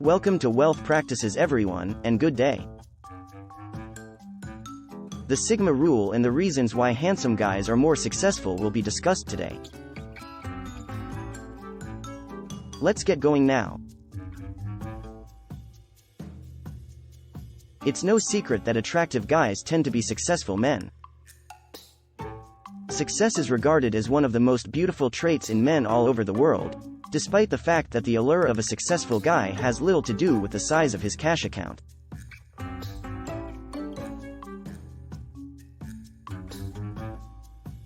Welcome to Wealth Practices everyone, and good day. The Sigma Rule and the reasons why handsome guys are more successful will be discussed today. Let's get going now. It's no secret that attractive guys tend to be successful men. Success is regarded as one of the most beautiful traits in men all over the world, despite the fact that the allure of a successful guy has little to do with the size of his cash account.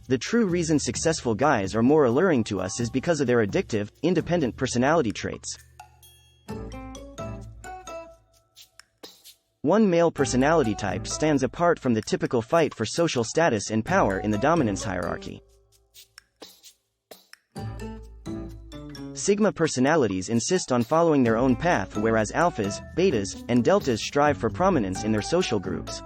The true reason successful guys are more alluring to us is because of their addictive, independent personality traits. One male personality type stands apart from the typical fight for social status and power in the dominance hierarchy. Sigma personalities insist on following their own path, whereas alphas, betas, and deltas strive for prominence in their social groups.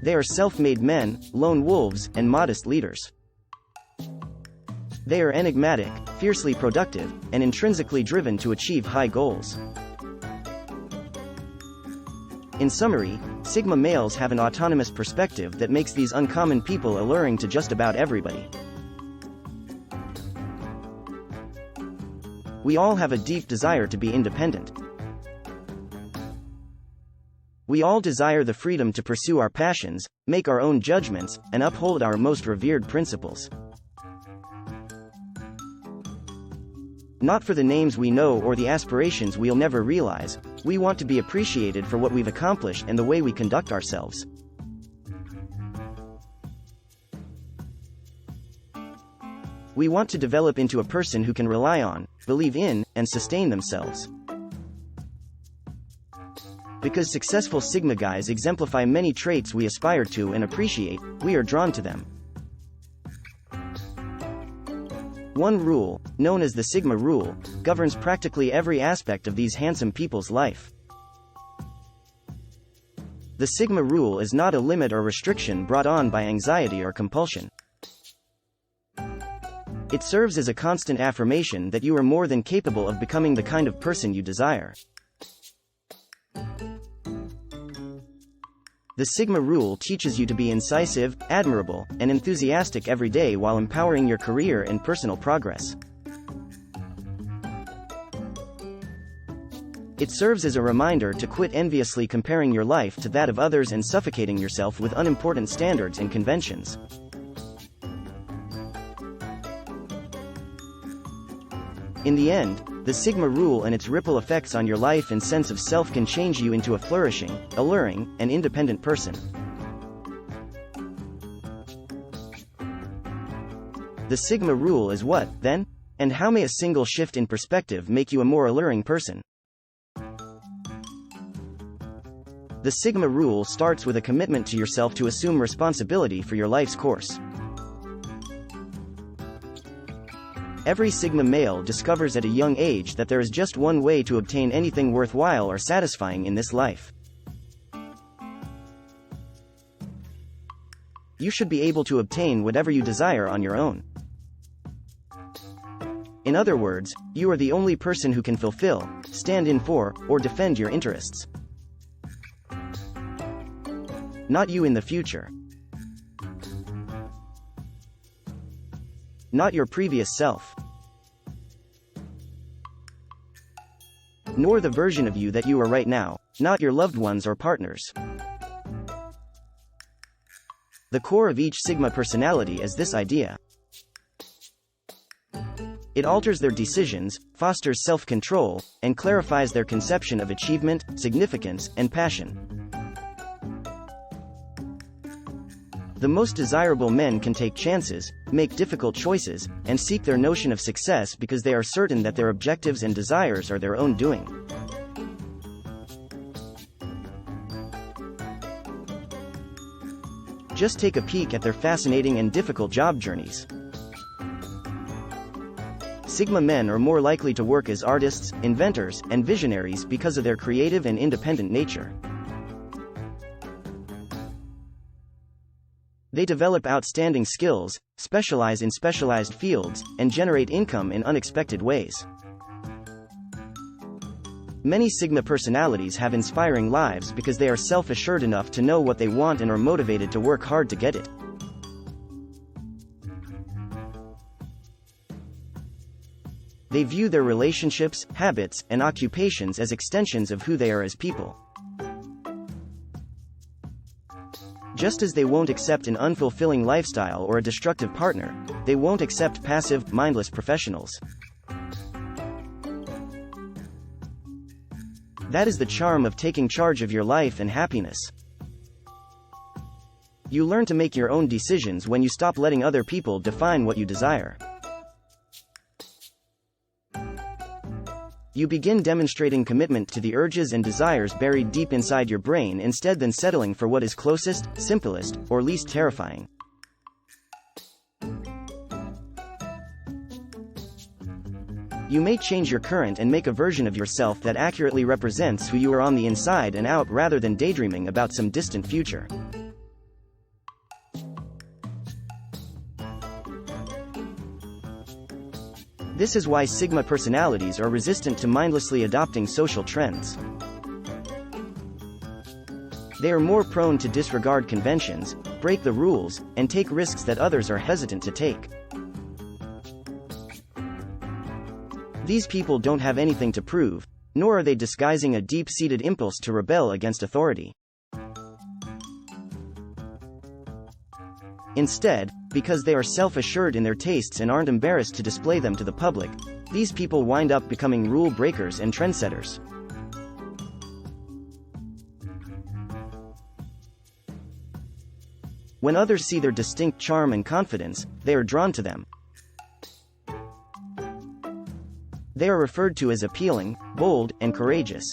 They are self-made men, lone wolves, and modest leaders. They are enigmatic, fiercely productive, and intrinsically driven to achieve high goals. In summary, Sigma males have an autonomous perspective that makes these uncommon people alluring to just about everybody. We all have a deep desire to be independent. We all desire the freedom to pursue our passions, make our own judgments, and uphold our most revered principles. Not for the names we know or the aspirations we'll never realize, we want to be appreciated for what we've accomplished and the way we conduct ourselves. We want to develop into a person who can rely on, believe in, and sustain themselves. Because successful Sigma guys exemplify many traits we aspire to and appreciate, we are drawn to them. One rule, known as the Sigma Rule, governs practically every aspect of these handsome people's life. The Sigma Rule is not a limit or restriction brought on by anxiety or compulsion. It serves as a constant affirmation that you are more than capable of becoming the kind of person you desire. The Sigma Rule teaches you to be incisive, admirable, and enthusiastic every day while empowering your career and personal progress. It serves as a reminder to quit enviously comparing your life to that of others and suffocating yourself with unimportant standards and conventions. In the end, the Sigma Rule and its ripple effects on your life and sense of self can change you into a flourishing, alluring, and independent person. The Sigma Rule is what, then? And how may a single shift in perspective make you a more alluring person? The Sigma Rule starts with a commitment to yourself to assume responsibility for your life's course. Every Sigma male discovers at a young age that there is just one way to obtain anything worthwhile or satisfying in this life. You should be able to obtain whatever you desire on your own. In other words, you are the only person who can fulfill, stand in for, or defend your interests. Not you in the future. Not your previous self. Nor the version of you that you are right now, not your loved ones or partners. The core of each Sigma personality is this idea. It alters their decisions, fosters self-control, and clarifies their conception of achievement, significance, and passion. The most desirable men can take chances, make difficult choices, and seek their notion of success because they are certain that their objectives and desires are their own doing. Just take a peek at their fascinating and difficult job journeys. Sigma men are more likely to work as artists, inventors, and visionaries because of their creative and independent nature. They develop outstanding skills, specialize in specialized fields, and generate income in unexpected ways. Many Sigma personalities have inspiring lives because they are self-assured enough to know what they want and are motivated to work hard to get it. They view their relationships, habits, and occupations as extensions of who they are as people. Just as they won't accept an unfulfilling lifestyle or a destructive partner, they won't accept passive, mindless professionals. That is the charm of taking charge of your life and happiness. You learn to make your own decisions when you stop letting other people define what you desire. You begin demonstrating commitment to the urges and desires buried deep inside your brain instead than settling for what is closest, simplest, or least terrifying. You may change your current and make a version of yourself that accurately represents who you are on the inside and out rather than daydreaming about some distant future. This is why Sigma personalities are resistant to mindlessly adopting social trends. They are more prone to disregard conventions, break the rules, and take risks that others are hesitant to take. These people don't have anything to prove, nor are they disguising a deep-seated impulse to rebel against authority. Instead, because they are self-assured in their tastes and aren't embarrassed to display them to the public, these people wind up becoming rule breakers and trendsetters. When others see their distinct charm and confidence, they are drawn to them. They are referred to as appealing, bold, and courageous.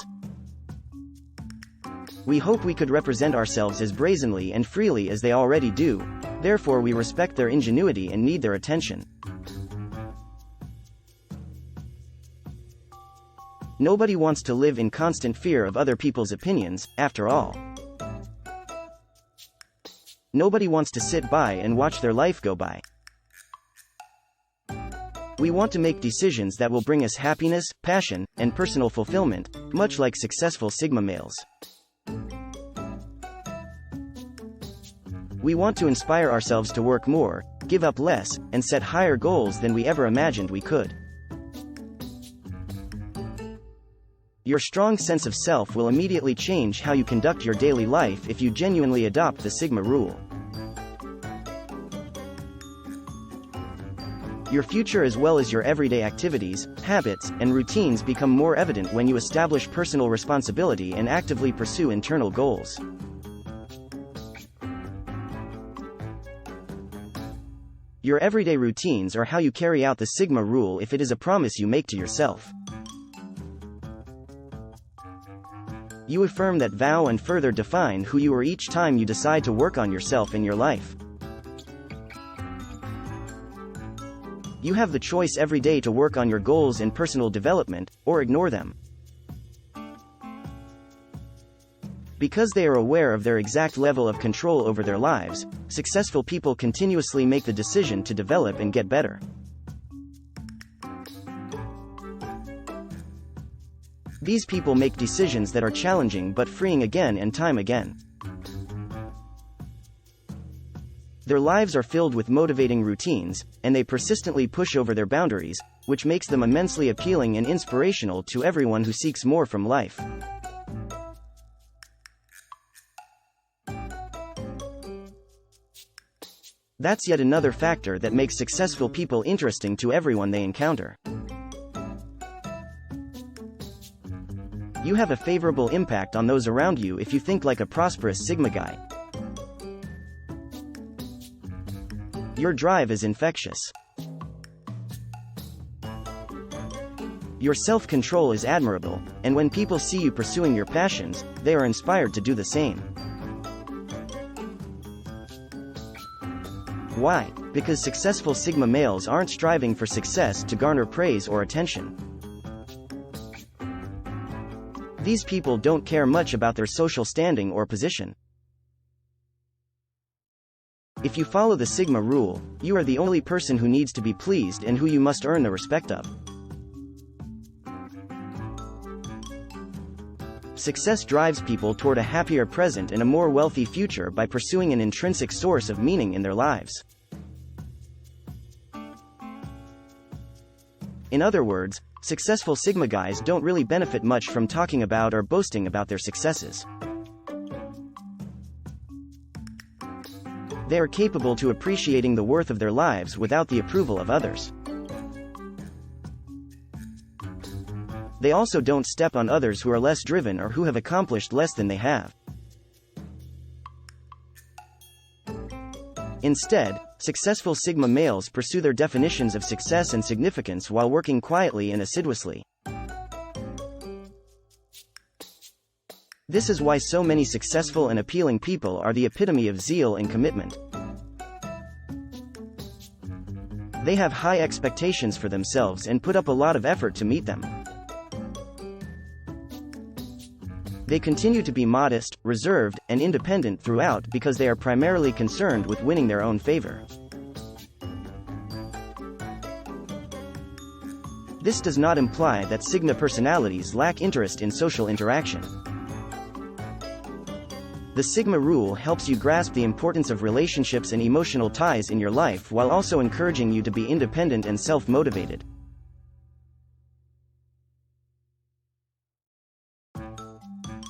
We hope we could represent ourselves as brazenly and freely as they already do, therefore we respect their ingenuity and need their attention. Nobody wants to live in constant fear of other people's opinions, after all. Nobody wants to sit by and watch their life go by. We want to make decisions that will bring us happiness, passion, and personal fulfillment, much like successful Sigma males. We want to inspire ourselves to work more, give up less, and set higher goals than we ever imagined we could. Your strong sense of self will immediately change how you conduct your daily life if you genuinely adopt the Sigma rule. Your future as well as your everyday activities, habits, and routines become more evident when you establish personal responsibility and actively pursue internal goals. Your everyday routines are how you carry out the Sigma rule if it is a promise you make to yourself. You affirm that vow and further define who you are each time you decide to work on yourself in your life. You have the choice every day to work on your goals and personal development, or ignore them. Because they are aware of their exact level of control over their lives, successful people continuously make the decision to develop and get better. These people make decisions that are challenging but freeing again and time again. Their lives are filled with motivating routines, and they persistently push over their boundaries, which makes them immensely appealing and inspirational to everyone who seeks more from life. That's yet another factor that makes successful people interesting to everyone they encounter. You have a favorable impact on those around you if you think like a prosperous Sigma guy. Your drive is infectious. Your self-control is admirable, and when people see you pursuing your passions, they are inspired to do the same. Why? Because successful Sigma males aren't striving for success to garner praise or attention. These people don't care much about their social standing or position. If you follow the Sigma rule, you are the only person who needs to be pleased and who you must earn the respect of. Success drives people toward a happier present and a more wealthy future by pursuing an intrinsic source of meaning in their lives. In other words, successful Sigma guys don't really benefit much from talking about or boasting about their successes. They are capable to appreciating the worth of their lives without the approval of others. They also don't step on others who are less driven or who have accomplished less than they have. Instead, successful Sigma males pursue their definitions of success and significance while working quietly and assiduously. This is why so many successful and appealing people are the epitome of zeal and commitment. They have high expectations for themselves and put up a lot of effort to meet them. They continue to be modest, reserved, and independent throughout because they are primarily concerned with winning their own favor. This does not imply that Sigma personalities lack interest in social interaction. The Sigma rule helps you grasp the importance of relationships and emotional ties in your life while also encouraging you to be independent and self-motivated.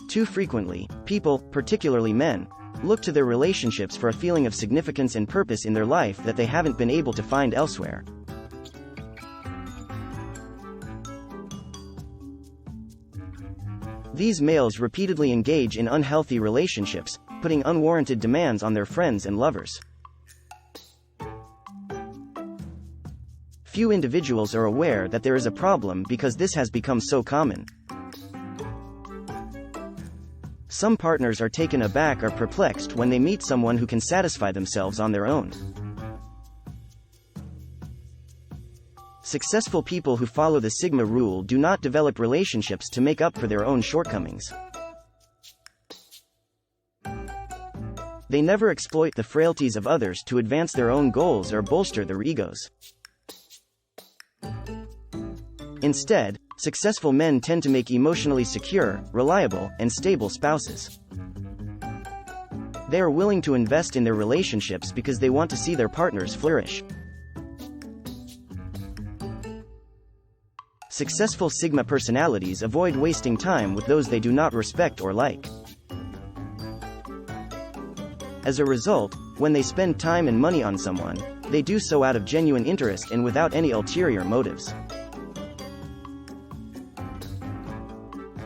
Too frequently, people, particularly men, look to their relationships for a feeling of significance and purpose in their life that they haven't been able to find elsewhere. These males repeatedly engage in unhealthy relationships, putting unwarranted demands on their friends and lovers. Few individuals are aware that there is a problem because this has become so common. Some partners are taken aback or perplexed when they meet someone who can satisfy themselves on their own. Successful people who follow the Sigma rule do not develop relationships to make up for their own shortcomings. They never exploit the frailties of others to advance their own goals or bolster their egos. Instead, successful men tend to make emotionally secure, reliable, and stable spouses. They are willing to invest in their relationships because they want to see their partners flourish. Successful Sigma personalities avoid wasting time with those they do not respect or like. As a result, when they spend time and money on someone, they do so out of genuine interest and without any ulterior motives.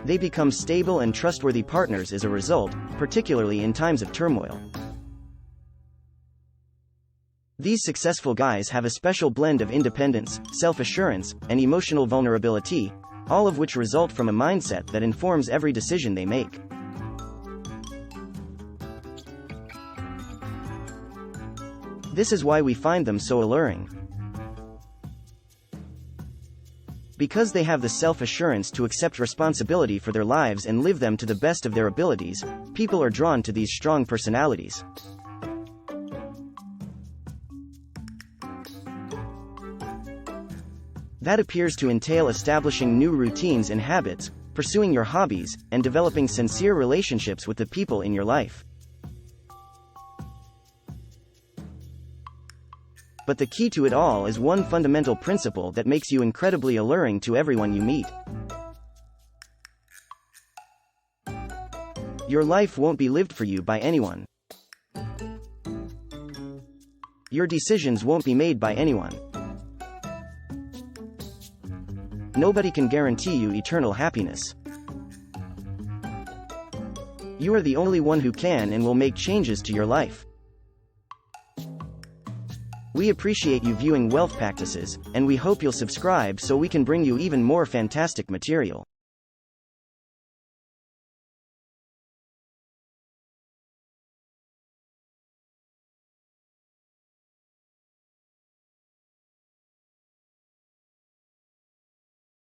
They become stable and trustworthy partners as a result, particularly in times of turmoil. These successful guys have a special blend of independence, self-assurance, and emotional vulnerability, all of which result from a mindset that informs every decision they make. This is why we find them so alluring. Because they have the self-assurance to accept responsibility for their lives and live them to the best of their abilities, people are drawn to these strong personalities. That appears to entail establishing new routines and habits, pursuing your hobbies, and developing sincere relationships with the people in your life. But the key to it all is one fundamental principle that makes you incredibly alluring to everyone you meet. Your life won't be lived for you by anyone. Your decisions won't be made by anyone. Nobody can guarantee you eternal happiness. You are the only one who can and will make changes to your life. We appreciate you viewing Wealth Practices, and we hope you'll subscribe so we can bring you even more fantastic material.